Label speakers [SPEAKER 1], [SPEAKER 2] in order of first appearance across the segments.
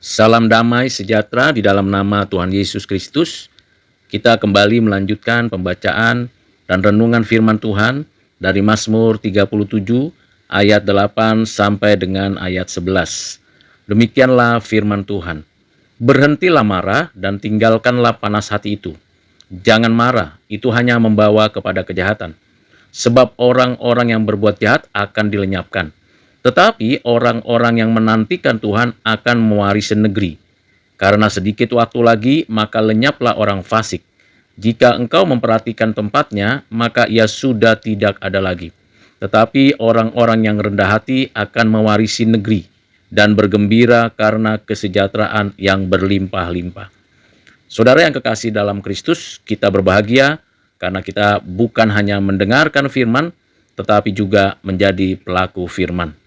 [SPEAKER 1] Salam damai sejahtera di dalam nama Tuhan Yesus Kristus. Kita kembali melanjutkan pembacaan dan renungan firman Tuhan dari Mazmur 37 ayat 8 sampai dengan ayat 11. Demikianlah firman Tuhan. Berhentilah marah dan tinggalkanlah panas hati itu. Jangan marah, itu hanya membawa kepada kejahatan. Sebab orang-orang yang berbuat jahat akan dilenyapkan. Tetapi orang-orang yang menantikan Tuhan akan mewarisi negeri. Karena sedikit waktu lagi, maka lenyaplah orang fasik. Jika engkau memperhatikan tempatnya, maka ia sudah tidak ada lagi. Tetapi orang-orang yang rendah hati akan mewarisi negeri dan bergembira karena kesejahteraan yang berlimpah-limpah. Saudara yang kekasih dalam Kristus, kita berbahagia karena kita bukan hanya mendengarkan firman, tetapi juga menjadi pelaku firman.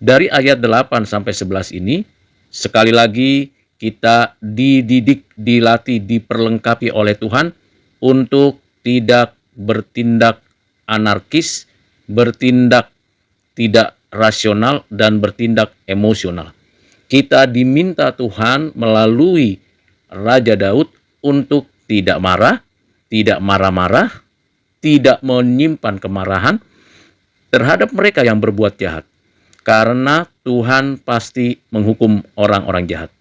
[SPEAKER 1] Dari ayat 8 sampai 11 ini, sekali lagi kita dididik, dilatih, diperlengkapi oleh Tuhan untuk tidak bertindak anarkis, bertindak tidak rasional, dan bertindak emosional. Kita diminta Tuhan melalui Raja Daud untuk tidak marah, tidak marah-marah, tidak menyimpan kemarahan terhadap mereka yang berbuat jahat. Karena Tuhan pasti menghukum orang-orang jahat.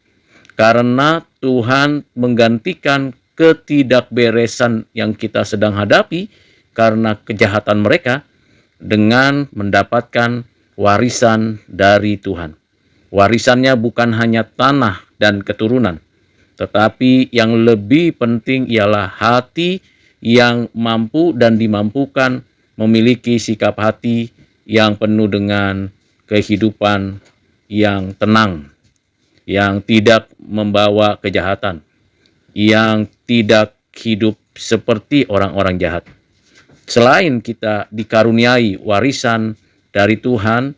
[SPEAKER 1] Karena Tuhan menggantikan ketidakberesan yang kita sedang hadapi karena kejahatan mereka dengan mendapatkan warisan dari Tuhan. Warisannya bukan hanya tanah dan keturunan, tetapi yang lebih penting ialah hati yang mampu dan dimampukan memiliki sikap hati yang penuh dengan kehidupan yang tenang, yang tidak membawa kejahatan, yang tidak hidup seperti orang-orang jahat. Selain kita dikaruniai warisan dari Tuhan,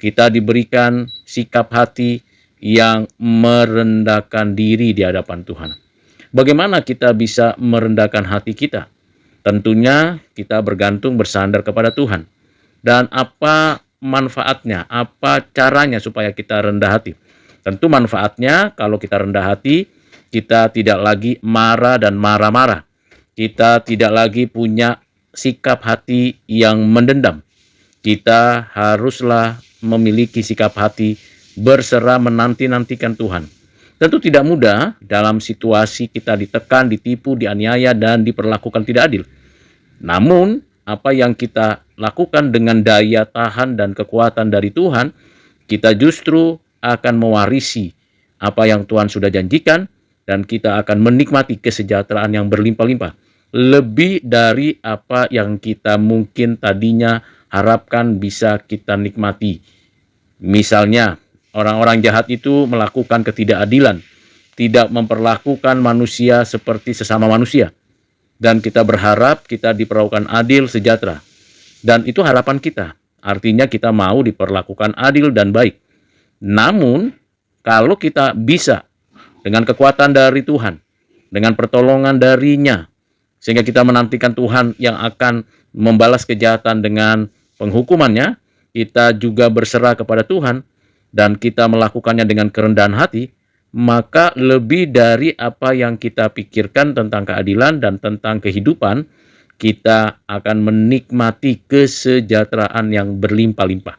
[SPEAKER 1] kita diberikan sikap hati yang merendahkan diri di hadapan Tuhan. Bagaimana kita bisa merendahkan hati kita? Tentunya kita bergantung bersandar kepada Tuhan. Dan apa manfaatnya? Apa caranya supaya kita rendah hati? Tentu manfaatnya kalau kita rendah hati, kita tidak lagi marah dan marah-marah. Kita tidak lagi punya sikap hati yang mendendam. Kita haruslah memiliki sikap hati berserah menanti-nantikan Tuhan. Tentu tidak mudah dalam situasi kita ditekan, ditipu, dianiaya, dan diperlakukan tidak adil. Namun, apa yang kita lakukan dengan daya tahan dan kekuatan dari Tuhan, kita justru akan mewarisi apa yang Tuhan sudah janjikan, dan kita akan menikmati kesejahteraan yang berlimpah-limpah. Lebih dari apa yang kita mungkin tadinya harapkan bisa kita nikmati. Misalnya, orang-orang jahat itu melakukan ketidakadilan, tidak memperlakukan manusia seperti sesama manusia. Dan kita berharap kita diperlakukan adil, sejahtera. Dan itu harapan kita. Artinya kita mau diperlakukan adil dan baik. Namun, kalau kita bisa dengan kekuatan dari Tuhan, dengan pertolongan darinya, sehingga kita menantikan Tuhan yang akan membalas kejahatan dengan penghukumannya, kita juga berserah kepada Tuhan, dan kita melakukannya dengan kerendahan hati, maka lebih dari apa yang kita pikirkan tentang keadilan dan tentang kehidupan, kita akan menikmati kesejahteraan yang berlimpah-limpah.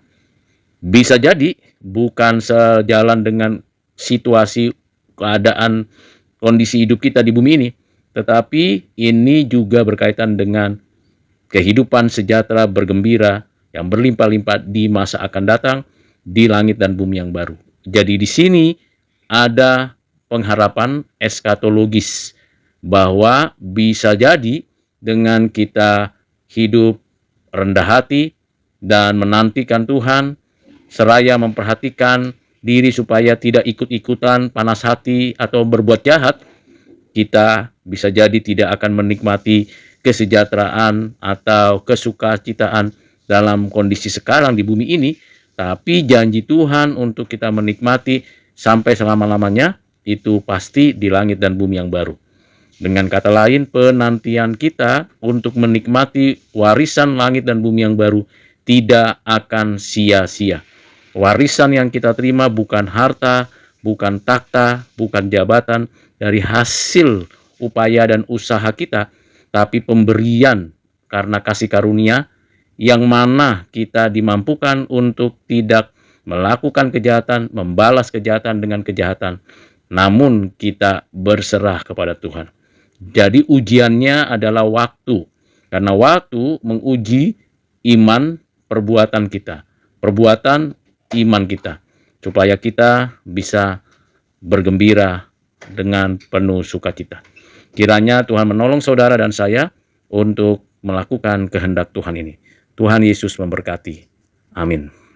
[SPEAKER 1] Bisa jadi bukan sejalan dengan situasi, keadaan, kondisi hidup kita di bumi ini, tetapi ini juga berkaitan dengan kehidupan sejahtera, bergembira, yang berlimpah-limpah di masa akan datang, di langit dan bumi yang baru. Jadi di sini ada pengharapan eskatologis bahwa bisa jadi dengan kita hidup rendah hati dan menantikan Tuhan, seraya memperhatikan diri supaya tidak ikut-ikutan panas hati atau berbuat jahat, kita bisa jadi tidak akan menikmati kesejahteraan atau kesukacitaan dalam kondisi sekarang di bumi ini, tapi janji Tuhan untuk kita menikmati sampai selama-lamanya itu pasti di langit dan bumi yang baru. Dengan kata lain, penantian kita untuk menikmati warisan langit dan bumi yang baru tidak akan sia-sia. Warisan yang kita terima bukan harta, bukan takhta, bukan jabatan, dari hasil upaya dan usaha kita, tapi pemberian karena kasih karunia, yang mana kita dimampukan untuk tidak melakukan kejahatan, membalas kejahatan dengan kejahatan, namun kita berserah kepada Tuhan. Jadi ujiannya adalah waktu, karena waktu menguji iman perbuatan kita, perbuatan iman kita, supaya kita bisa bergembira dengan penuh sukacita. Kiranya Tuhan menolong saudara dan saya untuk melakukan kehendak Tuhan ini. Tuhan Yesus memberkati. Amin.